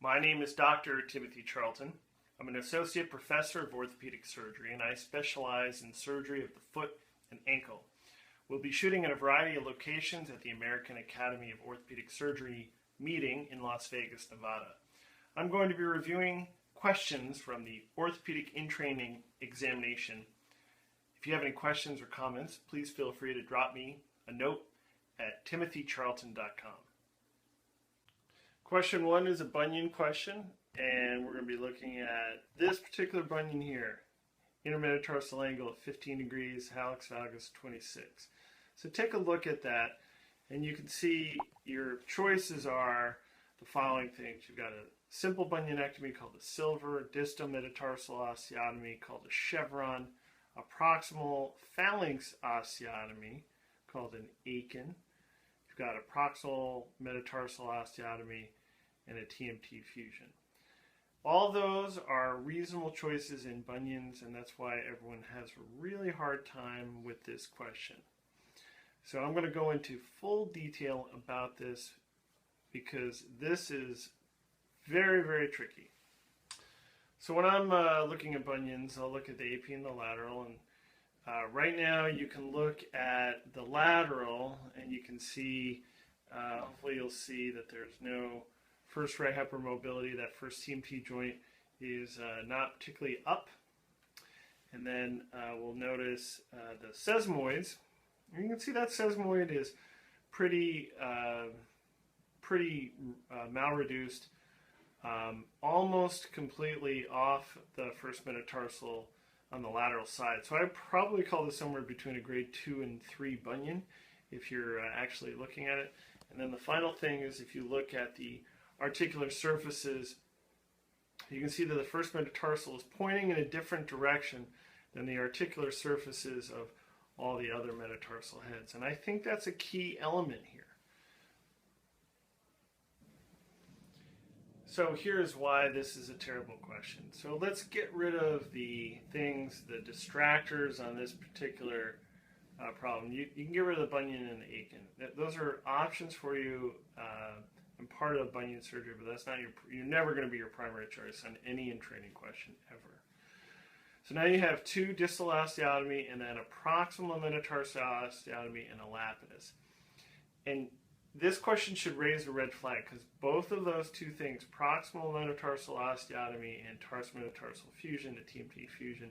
My name is Dr. Timothy Charlton. I'm an associate professor of orthopedic surgery, and I specialize in surgery of the foot and ankle. We'll be shooting at a variety of locations at the American Academy of Orthopedic Surgery meeting in Las Vegas, Nevada. I'm going to be reviewing questions from the Orthopaedic In Training Examination. If you have any questions or comments, please feel free to drop me a note at timothycharlton.com. Question 1 is a bunion question, and we're going to be looking at this particular bunion here. Intermetatarsal angle of 15 degrees, hallux valgus 26. So take a look at that, and you can see your choices are the following things. You've got a simple bunionectomy called a silver, distal metatarsal osteotomy called a chevron, a proximal phalanx osteotomy called an Aiken. You've got a proximal metatarsal osteotomy and a TMT fusion. All those are reasonable choices in bunions, and that's why everyone has a really hard time with this question. So I'm going to go into full detail about this because this is very, very tricky. So when I'm looking at bunions, I'll look at the AP and the lateral, and right now you can look at the lateral and you can see, hopefully you'll see that there's no first right hypermobility. That first TMT joint is not particularly up. And then we'll notice the sesamoids. And you can see that sesamoid is pretty malreduced, almost completely off the first metatarsal on the lateral side. So I'd probably call this somewhere between a grade 2 and 3 bunion if you're actually looking at it. And then the final thing is, if you look at the articular surfaces, you can see that the first metatarsal is pointing in a different direction than the articular surfaces of all the other metatarsal heads. And I think that's a key element here. So here's why this is a terrible question. So let's get rid of the things, the distractors on this particular problem. You can get rid of the bunion and the Aiken. Those are options for you and part of bunion surgery, but that's not you're never going to be your primary choice on any in-training question ever. So now you have 2 distal osteotomy and then a proximal metatarsal osteotomy and a lapidus. And this question should raise a red flag because both of those 2 things, proximal metatarsal osteotomy and tarsometatarsal fusion, the TMT fusion,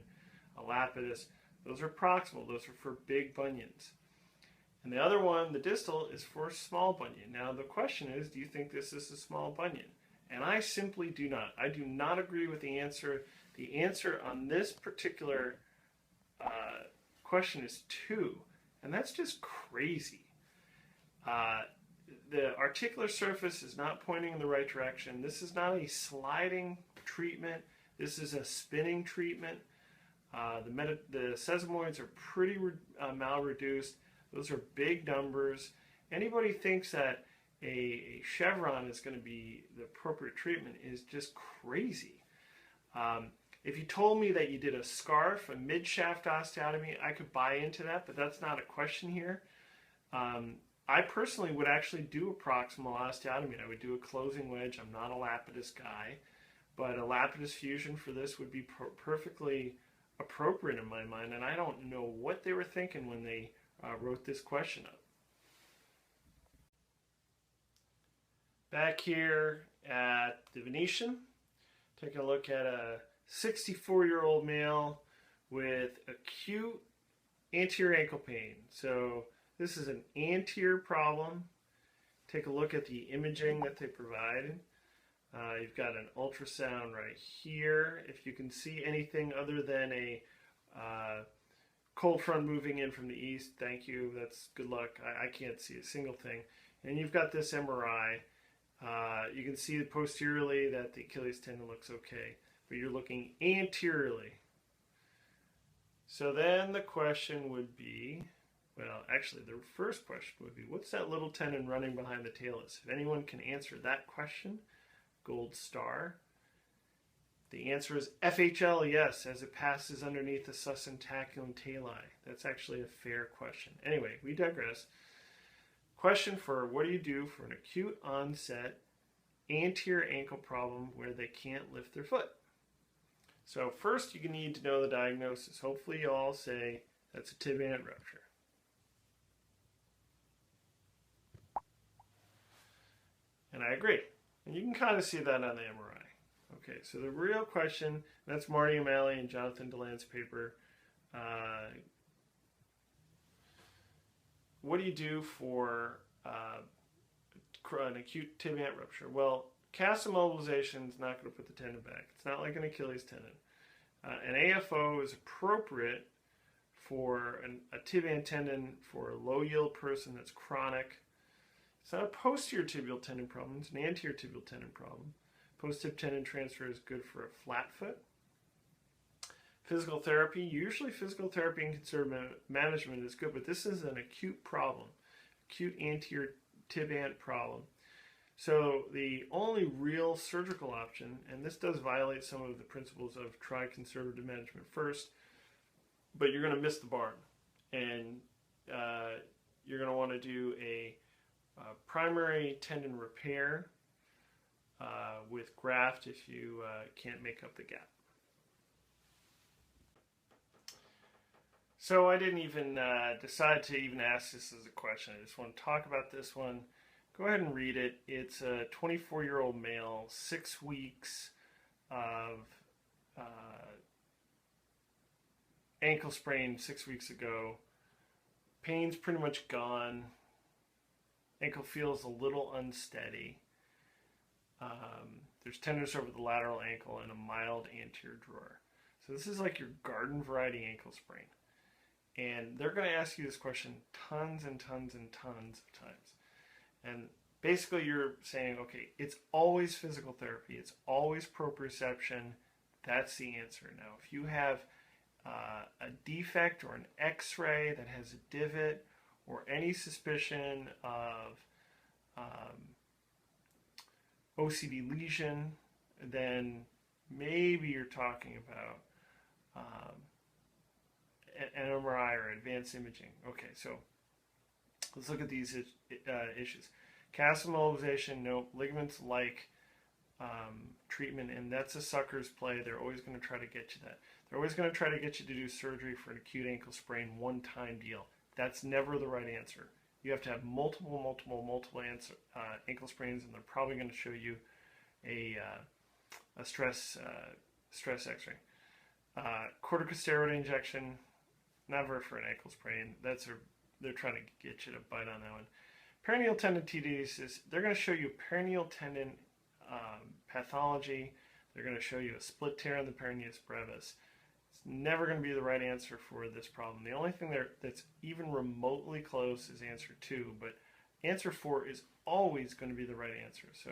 a lapidus, those are proximal. Those are for big bunions. And the other one, the distal, is for small bunion. Now the question is, do you think this is a small bunion? And I simply do not. I do not agree with the answer. The answer on this particular question is 2, and that's just crazy. The articular surface is not pointing in the right direction. This is not a sliding treatment. This is a spinning treatment. The sesamoids are pretty malreduced. Those are big numbers. Anybody thinks that a chevron is going to be the appropriate treatment is just crazy. If you told me that you did a scarf, a mid-shaft osteotomy, I could buy into that, but that's not a question here. I personally would actually do a proximal osteotomy. I would do a closing wedge. I'm not a lapidus guy, but a lapidus fusion for this would be perfectly appropriate in my mind, and I don't know what they were thinking when they wrote this question up. Back here at the Venetian, taking a look at a 64-year-old male with acute anterior ankle pain. So this is an anterior problem. Take a look at the imaging that they provided. You've got an ultrasound right here. If you can see anything other than a cold front moving in from the east, thank you. That's good luck. I can't see a single thing. And you've got this MRI. You can see posteriorly that the Achilles tendon looks okay, but you're looking anteriorly. So then the question would be, well, actually the first question would be, what's that little tendon running behind the talus? If anyone can answer that question, gold star. The answer is FHL, yes, as it passes underneath the susentaculum tali. That's actually a fair question. Anyway, we digress. Question for what do you do for an acute onset anterior ankle problem where they can't lift their foot. So first you need to know the diagnosis. Hopefully you all say that's a tib-ant rupture. And I agree. And you can kind of see that on the MRI. Okay, so the real question, that's Marty O'Malley and Jonathan DeLand's paper. What do you do for an acute tib-ant rupture? Well, cast immobilization is not going to put the tendon back. It's not like an Achilles tendon. An AFO is appropriate for a tib-ant tendon for a low-yield person that's chronic. It's not a posterior tibial tendon problem. It's an anterior tibial tendon problem. Post-tib tendon transfer is good for a flat foot. Physical therapy, usually physical therapy and conservative management is good, but this is an acute problem, acute anterior tib-ant problem. So the only real surgical option, and this does violate some of the principles of try conservative management first, but you're going to miss the barn. And you're going to want to do a primary tendon repair with graft if you can't make up the gap. So I didn't even decide to even ask this as a question. I just want to talk about this one. Go ahead and read it. It's a 24-year-old male, 6 weeks of ankle sprain 6 weeks ago. Pain's pretty much gone. Ankle feels a little unsteady. There's tenderness over the lateral ankle and a mild anterior drawer. So this is like your garden variety ankle sprain. And they're going to ask you this question tons and tons and tons of times. And basically you're saying, okay, it's always physical therapy. It's always proprioception. That's the answer. Now, if you have a defect or an x-ray that has a divot or any suspicion of OCD lesion, then maybe you're talking about an MRI or advanced imaging. Okay, so let's look at these issues. Cast immobilization, no. Ligaments like treatment, and that's a sucker's play. They're always going to try to get you that. They're always going to try to get you to do surgery for an acute ankle sprain, one-time deal. That's never the right answer. You have to have multiple ankle sprains, and they're probably going to show you a stress X-ray. Corticosteroid injection, never for an ankle sprain. They're trying to get you to bite on that one. Perineal tendon tenodesis, they're going to show you perineal tendon pathology. They're going to show you a split tear in the peroneus brevis. It's never going to be the right answer for this problem. The only thing that's even remotely close is answer 2, but answer 4 is always going to be the right answer. So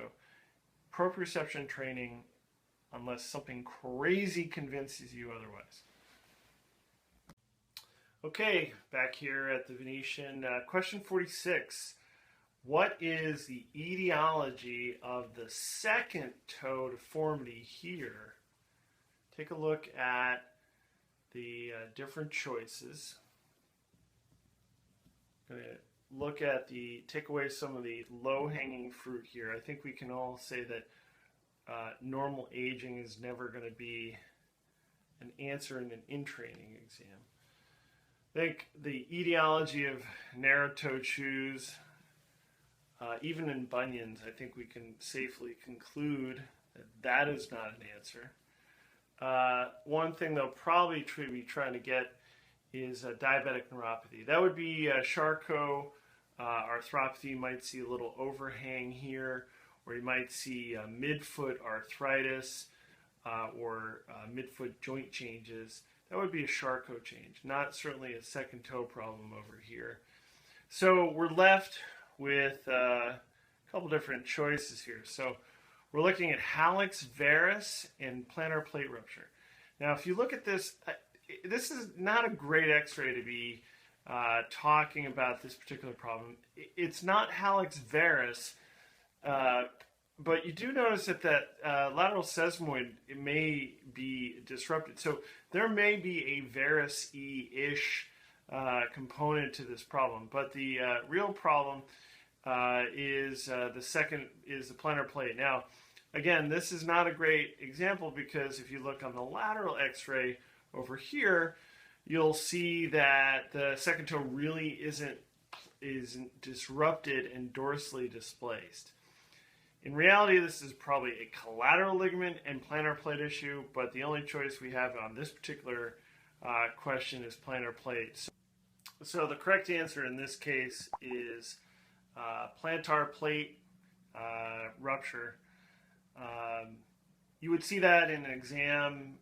proprioception training, unless something crazy convinces you otherwise. Okay, back here at the Venetian. Question 46. What is the etiology of the second toe deformity here? Take a look at the different choices. I'm going to take away some of the low-hanging fruit here. I think we can all say that normal aging is never going to be an answer in an in-training exam. I think the etiology of narrow-toed shoes, even in bunions, I think we can safely conclude that that is not an answer. One thing they'll probably be trying to get is diabetic neuropathy. That would be Charcot arthropathy. You might see a little overhang here, or you might see midfoot arthritis or midfoot joint changes. That would be a Charcot change, not certainly a second toe problem over here. So we're left with a couple different choices here. So we're looking at hallux varus and plantar plate rupture. Now, if you look at this, this is not a great x-ray to be talking about this particular problem. It's not hallux varus, but you do notice that lateral sesamoid may be disrupted. So there may be a varus-y-ish component to this problem. But the real problem is the second is the plantar plate. Now, again, this is not a great example because if you look on the lateral x-ray over here, you'll see that the second toe really isn't disrupted and dorsally displaced. In reality, this is probably a collateral ligament and plantar plate issue, but the only choice we have on this particular question is plantar plate. So the correct answer in this case is plantar plate rupture. You would see that in an exam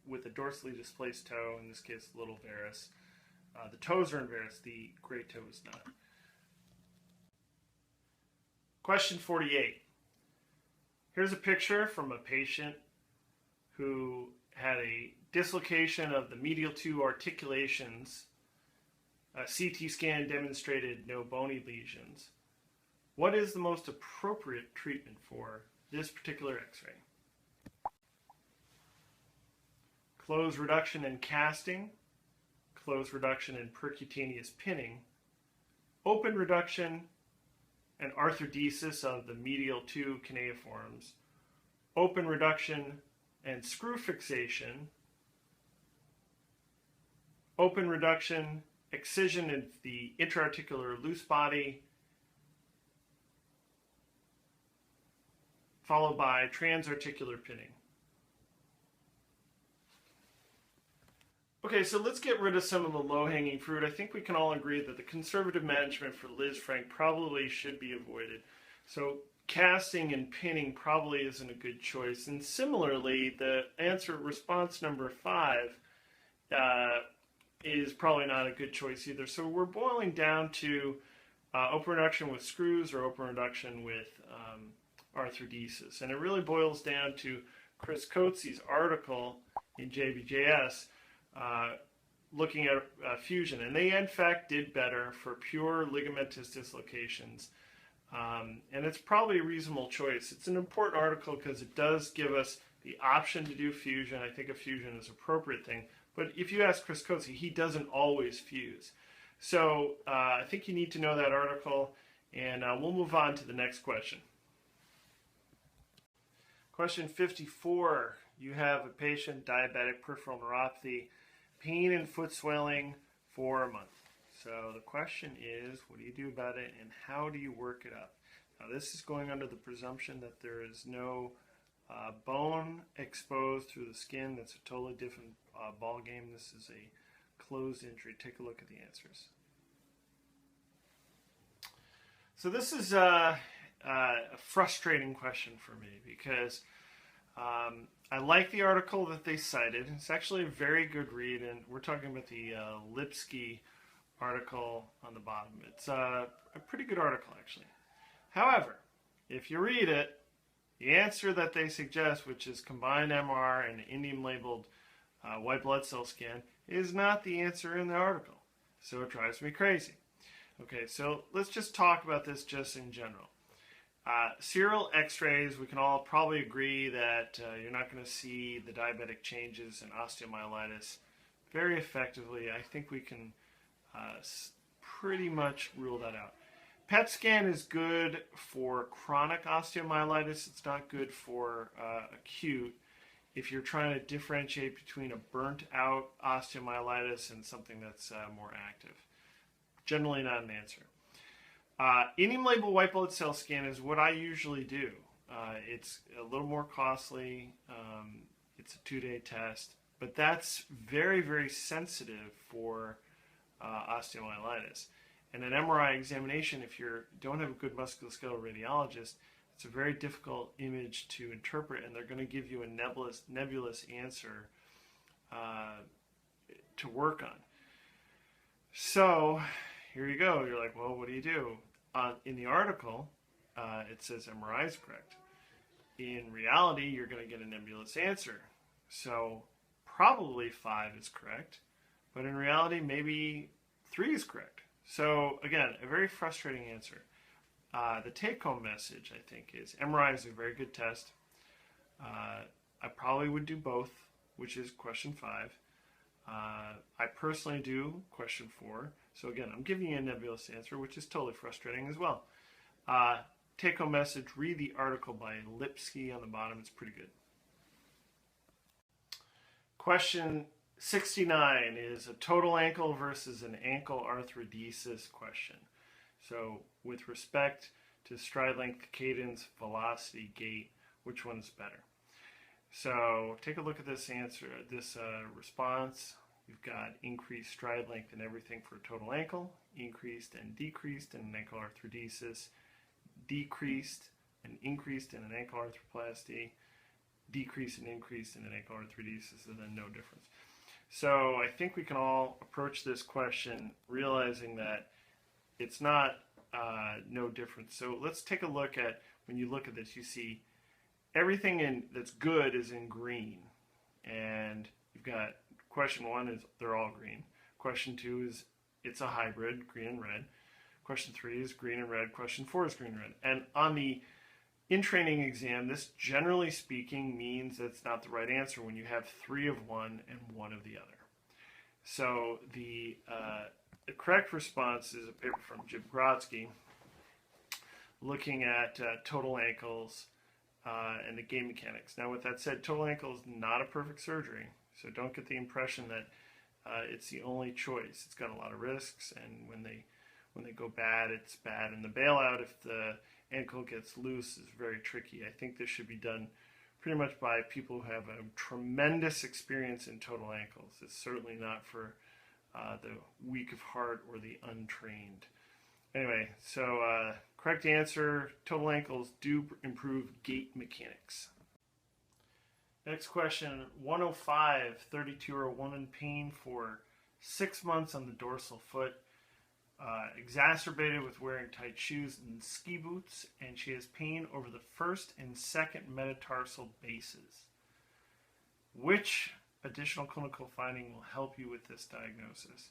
with a dorsally displaced toe, in this case, little varus. The toes are in varus, the great toe is not. Question 48. Here's a picture from a patient who had a dislocation of the medial two articulations. A CT scan demonstrated no bony lesions. What is the most appropriate treatment for this particular x-ray? Closed reduction and casting, closed reduction and percutaneous pinning, open reduction and arthrodesis of the medial two cuneiforms, open reduction and screw fixation, open reduction, excision of the intra-articular loose body, followed by transarticular pinning. Okay, so let's get rid of some of the low-hanging fruit. I think we can all agree that the conservative management for Liz Frank probably should be avoided. So casting and pinning probably isn't a good choice. And similarly, the answer response number 5 is probably not a good choice either. So we're boiling down to open reduction with screws or open reduction with arthrodesis. And it really boils down to Chris Coates's article in JBJS looking at fusion. And they, in fact, did better for pure ligamentous dislocations. And it's probably a reasonable choice. It's an important article because it does give us the option to do fusion. I think a fusion is an appropriate thing. But if you ask Chris Coates, he doesn't always fuse. So I think you need to know that article. And we'll move on to the next question. Question 54. You have a patient, diabetic peripheral neuropathy, pain and foot swelling for a month. So the question is, what do you do about it and how do you work it up? Now this is going under the presumption that there is no bone exposed through the skin. That's a totally different ball game. This is a closed injury. Take a look at the answers. So this is a frustrating question for me because I like the article that they cited. It's actually a very good read, and we're talking about the Lipsky article on the bottom. It's a pretty good article, actually. However, if you read it, the answer that they suggest, which is combined MR and indium-labeled white blood cell scan, is not the answer in the article. So it drives me crazy. Okay, so let's just talk about this just in general. Serial x-rays, we can all probably agree that you're not going to see the diabetic changes in osteomyelitis very effectively. I think we can pretty much rule that out. PET scan is good for chronic osteomyelitis. It's not good for acute if you're trying to differentiate between a burnt out osteomyelitis and something that's more active. Generally not an answer. Indium-labeled white blood cell scan is what I usually do. It's a little more costly. It's a 2-day test, but that's very, very sensitive for osteomyelitis. And an MRI examination, if you don't have a good musculoskeletal radiologist, it's a very difficult image to interpret, and they're going to give you a nebulous answer to work on. So here you go. You're like, well, what do you do? In the article, it says MRI is correct. In reality, you're going to get a nebulous answer. So probably 5 is correct, but in reality, maybe 3 is correct. So again, a very frustrating answer. The take-home message, I think, is MRI is a very good test. I probably would do both, which is question 5. I personally do question 4. So again, I'm giving you a nebulous answer, which is totally frustrating as well. Take-home message, read the article by Lipsky on the bottom. It's pretty good. Question 69 is a total ankle versus an ankle arthrodesis question. So with respect to stride length, cadence, velocity, gait, which one's better? So take a look at this answer, this response. You've got increased stride length and everything for a total ankle, increased and decreased in an ankle arthrodesis, decreased and increased in an ankle arthroplasty, decrease and increase in an ankle arthrodesis, and then no difference. So I think we can all approach this question realizing that it's not no difference. So let's take a look at, when you look at this, you see everything that's good is in green. And you've got question 1 is they're all green. Question 2 is it's a hybrid, green and red. Question 3 is green and red. Question 4 is green and red. And on the in-training exam, this generally speaking means that's not the right answer when you have 3 of one and 1 of the other. So the correct response is a paper from Jim Grodsky looking at total ankles and the game mechanics. Now with that said, total ankle is not a perfect surgery, so don't get the impression that it's the only choice. It's got a lot of risks, and when they go bad, it's bad. And the bailout, if the ankle gets loose, is very tricky. I think this should be done pretty much by people who have a tremendous experience in total ankles. It's certainly not for the weak of heart or the untrained. Anyway, so correct answer, total ankles do improve gait mechanics. Next question, 105, 32-year-old in pain for 6 months on the dorsal foot, exacerbated with wearing tight shoes and ski boots, and she has pain over the first and second metatarsal bases. Which additional clinical finding will help you with this diagnosis?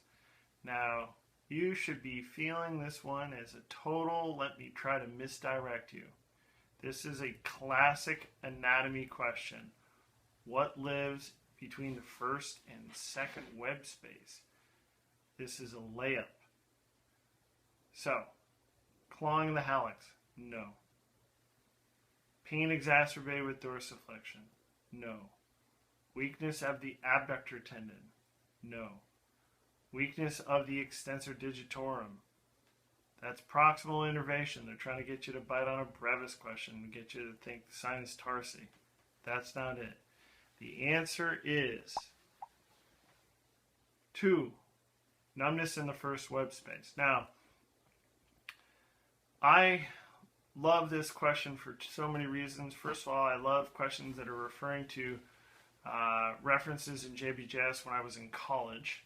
Now, you should be feeling this one as a total, let me try to misdirect you. This is a classic anatomy question. What lives between the first and second web space? This is a layup. So, clawing the hallux, no. Pain exacerbated with dorsiflexion, no. Weakness of the abductor tendon, no. Weakness of the extensor digitorum. That's proximal innervation. They're trying to get you to bite on a brevis question and get you to think sinus tarsi. That's not it. The answer is 2, numbness in the first web space. Now, I love this question for so many reasons. First of all, I love questions that are referring to references in JBJS when I was in college.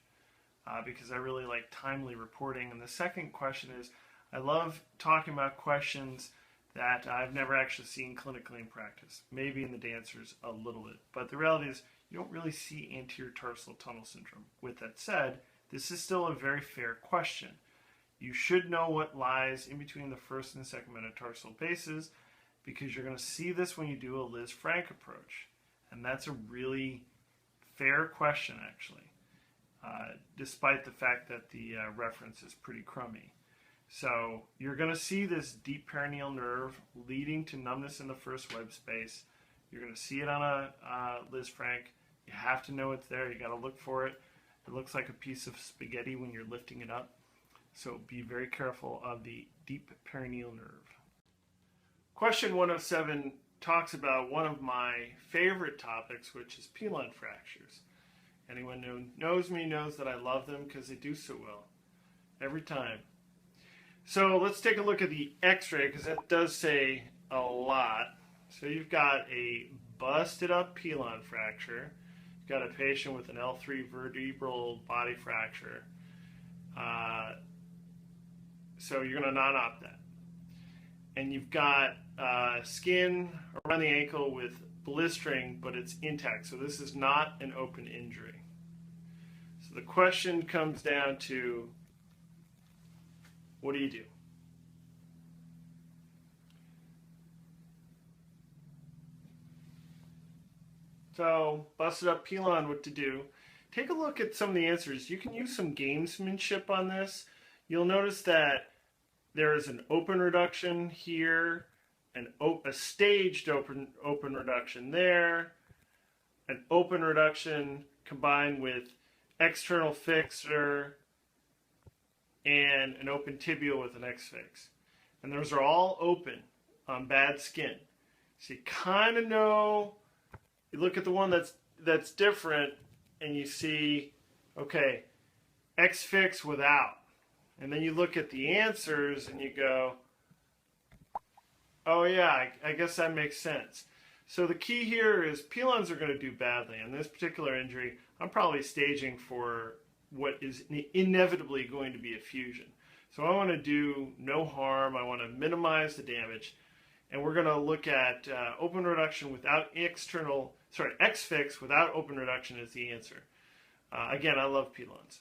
Because I really like timely reporting. And the second question is, I love talking about questions that I've never actually seen clinically in practice. Maybe in the dancers a little bit. But the reality is, you don't really see anterior tarsal tunnel syndrome. With that said, this is still a very fair question. You should know what lies in between the first and second metatarsal bases, because you're going to see this when you do a Liz Frank approach. And that's a really fair question, actually. Despite the fact that the reference is pretty crummy. So you're going to see this deep perineal nerve leading to numbness in the first web space. You're going to see it on a Liz Frank. You have to know it's there. You got to look for it. It looks like a piece of spaghetti when you're lifting it up. So be very careful of the deep perineal nerve. Question 107 talks about one of my favorite topics, which is pilon fractures. Anyone who knows me knows that I love them because they do so well. Every time. So let's take a look at the x-ray because that does say a lot. So you've got a busted up pilon fracture. You've got a patient with an L3 vertebral body fracture. So you're going to non-op that. And you've got skin around the ankle with blistering, but it's intact. So this is not an open injury. So the question comes down to, what do you do? So busted up pilon, what to do? take a look at some of the answers. You can use some gamesmanship on this. You'll notice that there is an open reduction here, a staged open reduction there, an open reduction combined with external fixer, and an open tibial with an X-fix. And those are all open on bad skin. So you kind of know, you look at the one that's different and you see, okay, X-fix without. And then you look at the answers and you go, oh yeah, I guess that makes sense. So the key here is pilons are going to do badly. In this particular injury, I'm probably staging for what is inevitably going to be a fusion. So I want to do no harm. I want to minimize the damage. And we're going to look at open reduction without X-fix without open reduction as the answer. Again, I love pilons.